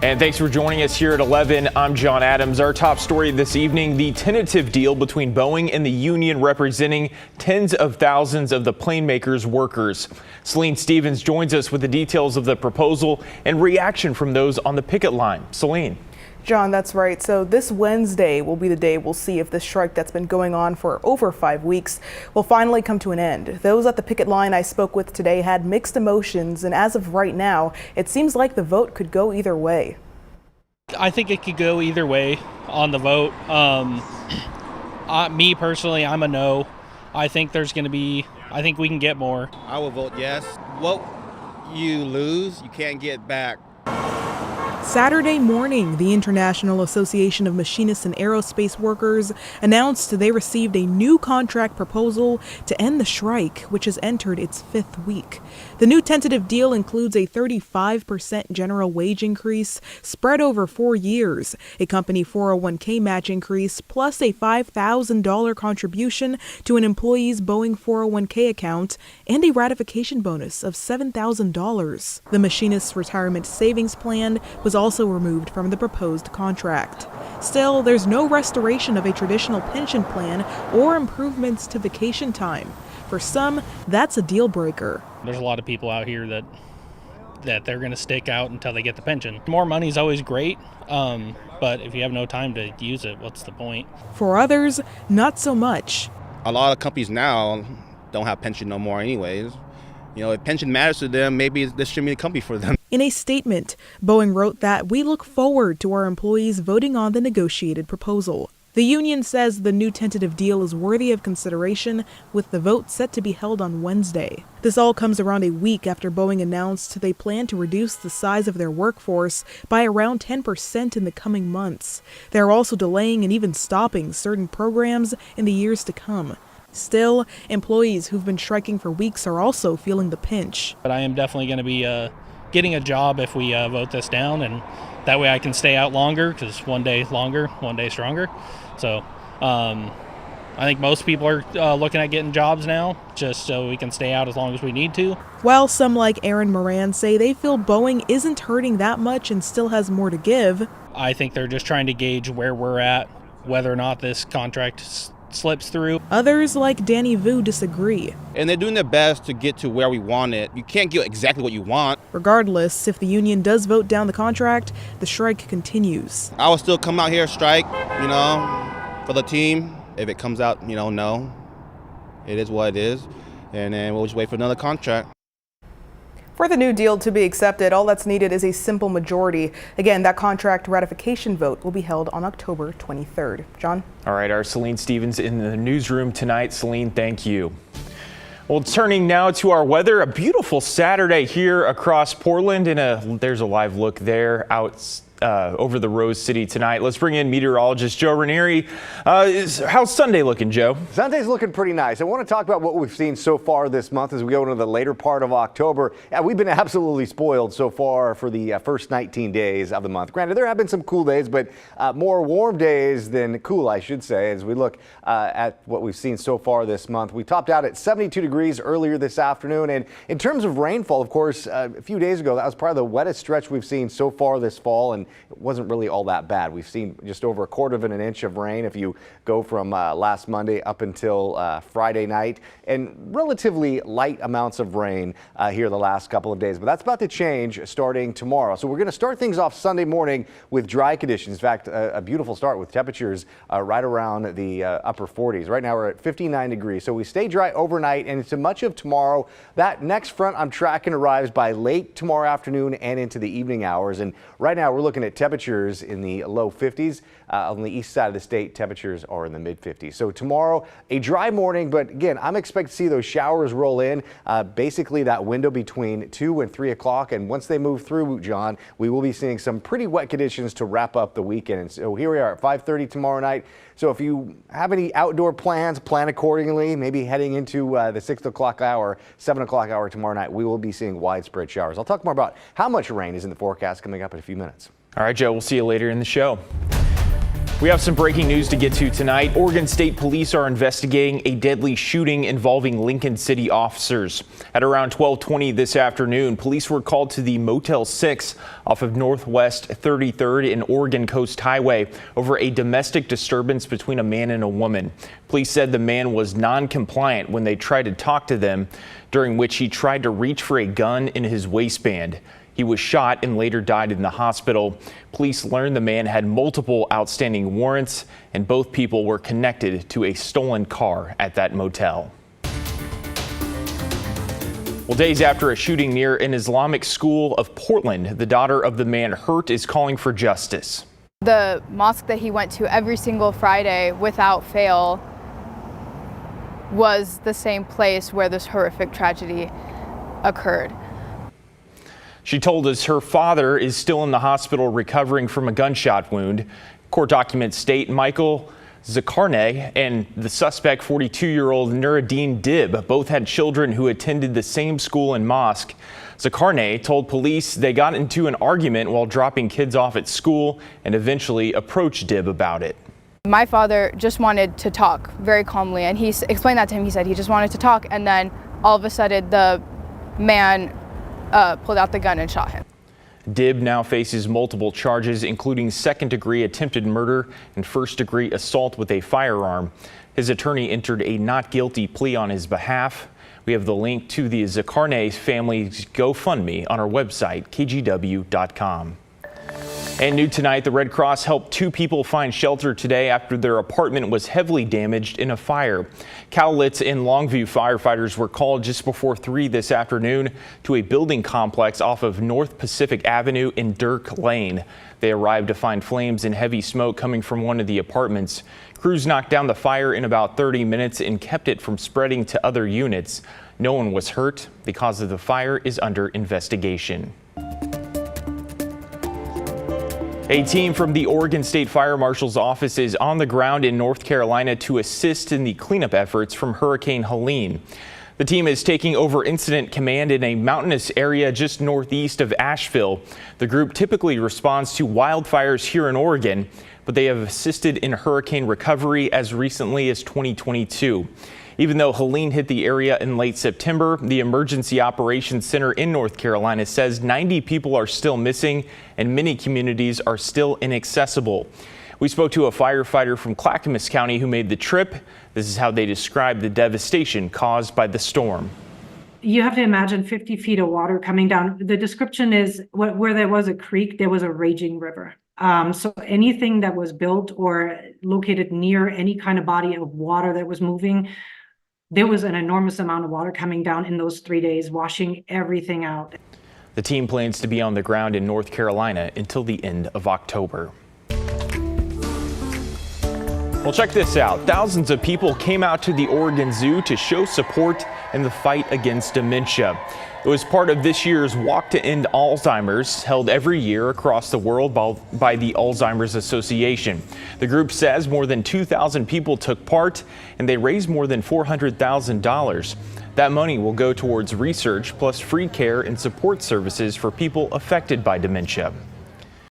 And thanks for joining us here at 11. I'm John Adams. Our top story this evening, the tentative deal between Boeing and the union representing tens of thousands of the plane makers' workers. Celine Stevens joins us with the details of the proposal and reaction from those on the picket line. Celine. John, that's right. So this Wednesday will be the day we'll see if this strike that's been going on for over 5 weeks will finally come to an end. Those at the picket line I spoke with today had mixed emotions, and as of right now, it seems like the vote could go either way. I think it could go either way on the vote. Me personally, I'm a no. I think we can get more. I will vote yes. What you lose, you can't get back. Saturday morning, the International Association of Machinists and Aerospace Workers announced they received a new contract proposal to end the strike, which has entered its 5th week. The new tentative deal includes a 35% general wage increase spread over 4 years, a company 401k match increase, plus a $5,000 contribution to an employee's Boeing 401k account, and a ratification bonus of $7,000. The Machinists' Retirement Savings Plan was also removed from the proposed contract. Still, there's no restoration of a traditional pension plan or improvements to vacation time. For some, that's a deal breaker. There's a lot of people out here that they're going to stick out until they get the pension. More money is always great, but if you have no time to use it, what's the point? For others, not so much. A lot of companies now don't have pension no more anyways. You know, if pension matters to them, maybe this shouldn't be a company for them. In a statement, Boeing wrote that we look forward to our employees voting on the negotiated proposal. The union says the new tentative deal is worthy of consideration, with the vote set to be held on Wednesday. This all comes around a week after Boeing announced they plan to reduce the size of their workforce by around 10% in the coming months. They're also delaying and even stopping certain programs in the years to come. Still, employees who've been striking for weeks are also feeling the pinch. But I am definitely going to be getting a job if we vote this down, and that way I can stay out longer, because one day longer, one day stronger. So I think most people are looking at getting jobs now, just so we can stay out as long as we need to. While some like Aaron Moran say they feel Boeing isn't hurting that much and still has more to give. I think they're just trying to gauge where we're at, whether or not this contract slips through. Others like Danny Vu disagree. And they're doing their best to get to where we want it. You can't get exactly what you want. Regardless, if the union does vote down the contract, the strike continues. I will still come out here, strike, for the team. If it comes out, no, it is what it is. And then we'll just wait for another contract. For the new deal to be accepted, all that's needed is a simple majority. Again, that contract ratification vote will be held on October 23rd. John? All right, our Celine Stevens in the newsroom tonight. Celine, thank you. Well, turning now to our weather, a beautiful Saturday here across Portland, and there's a live look there out over the Rose City tonight. Let's bring in meteorologist Joe Ranieri. How's Sunday looking, Joe? Sunday's looking pretty nice. I want to talk about what we've seen so far this month as we go into the later part of October. We've been absolutely spoiled so far for the first 19 days of the month. Granted, there have been some cool days, but more warm days than cool, I should say, as we look at what we've seen so far this month. We topped out at 72 degrees earlier this afternoon. And in terms of rainfall, of course, a few days ago, that was probably the wettest stretch we've seen so far this fall. And it wasn't really all that bad. We've seen just over 1/4 of an inch of rain if you go from last Monday up until Friday night, and relatively light amounts of rain here the last couple of days. But that's about to change starting tomorrow. So we're going to start things off Sunday morning with dry conditions. In fact, a beautiful start with temperatures right around the upper 40s. Right now we're at 59 degrees. So we stay dry overnight and into much of tomorrow. That next front I'm tracking arrives by late tomorrow afternoon and into the evening hours. And right now we're looking at temperatures in the low 50s. On the east side of the state, temperatures are in the mid 50s. So tomorrow, a dry morning, but again, I'm expecting to see those showers roll in, basically that window between 2 and 3 o'clock. And once they move through, John, we will be seeing some pretty wet conditions to wrap up the weekend. And so here we are at 5:30 tomorrow night. So if you have any outdoor plans, plan accordingly. Maybe heading into the 6 o'clock hour, 7 o'clock hour tomorrow night, we will be seeing widespread showers. I'll talk more about how much rain is in the forecast coming up in a few minutes. All right, Joe, we'll see you later in the show. We have some breaking news to get to tonight. Oregon State Police are investigating a deadly shooting involving Lincoln City officers. At around 12:20 this afternoon, police were called to the Motel 6 off of Northwest 33rd and Oregon Coast Highway over a domestic disturbance between a man and a woman. Police said the man was non-compliant when they tried to talk to them, during which he tried to reach for a gun in his waistband. He was shot and later died in the hospital. Police learned the man had multiple outstanding warrants, and both people were connected to a stolen car at that motel. Well, days after a shooting near an Islamic school of Portland, the daughter of the man hurt is calling for justice. The mosque that he went to every single Friday without fail was the same place where this horrific tragedy occurred. She told us her father is still in the hospital recovering from a gunshot wound. Court documents state Michael Zakarneh and the suspect, 42-year-old Nuruddin Dib, both had children who attended the same school and mosque. Zakarneh told police they got into an argument while dropping kids off at school and eventually approached Dib about it. My father just wanted to talk very calmly, and he explained that to him. He said he just wanted to talk, and then all of a sudden the man pulled out the gun and shot him. Dib now faces multiple charges, including second-degree attempted murder and first-degree assault with a firearm. His attorney entered a not guilty plea on his behalf. We have the link to the Zakarneh family's GoFundMe on our website, KGW.com. And new tonight, the Red Cross helped two people find shelter today after their apartment was heavily damaged in a fire. Cowlitz and Longview firefighters were called just before 3 this afternoon to a building complex off of North Pacific Avenue in Dirk Lane. They arrived to find flames and heavy smoke coming from one of the apartments. Crews knocked down the fire in about 30 minutes and kept it from spreading to other units. No one was hurt. The cause of the fire is under investigation. A team from the Oregon State Fire Marshal's office is on the ground in North Carolina to assist in the cleanup efforts from Hurricane Helene. The team is taking over incident command in a mountainous area just northeast of Asheville. The group typically responds to wildfires here in Oregon, but they have assisted in hurricane recovery as recently as 2022. Even though Helene hit the area in late September, the Emergency Operations Center in North Carolina says 90 people are still missing and many communities are still inaccessible. We spoke to a firefighter from Clackamas County who made the trip. This is how they described the devastation caused by the storm. You have to imagine 50 feet of water coming down. The description is where there was a creek, there was a raging river. So anything that was built or located near any kind of body of water that was moving, there was an enormous amount of water coming down in those 3 days, washing everything out. The team plans to be on the ground in North Carolina until the end of October. Well, check this out. Thousands of people came out to the Oregon Zoo to show support in the fight against dementia. It was part of this year's Walk to End Alzheimer's, held every year across the world by the Alzheimer's Association. The group says more than 2,000 people took part, and they raised more than $400,000. That money will go towards research plus free care and support services for people affected by dementia.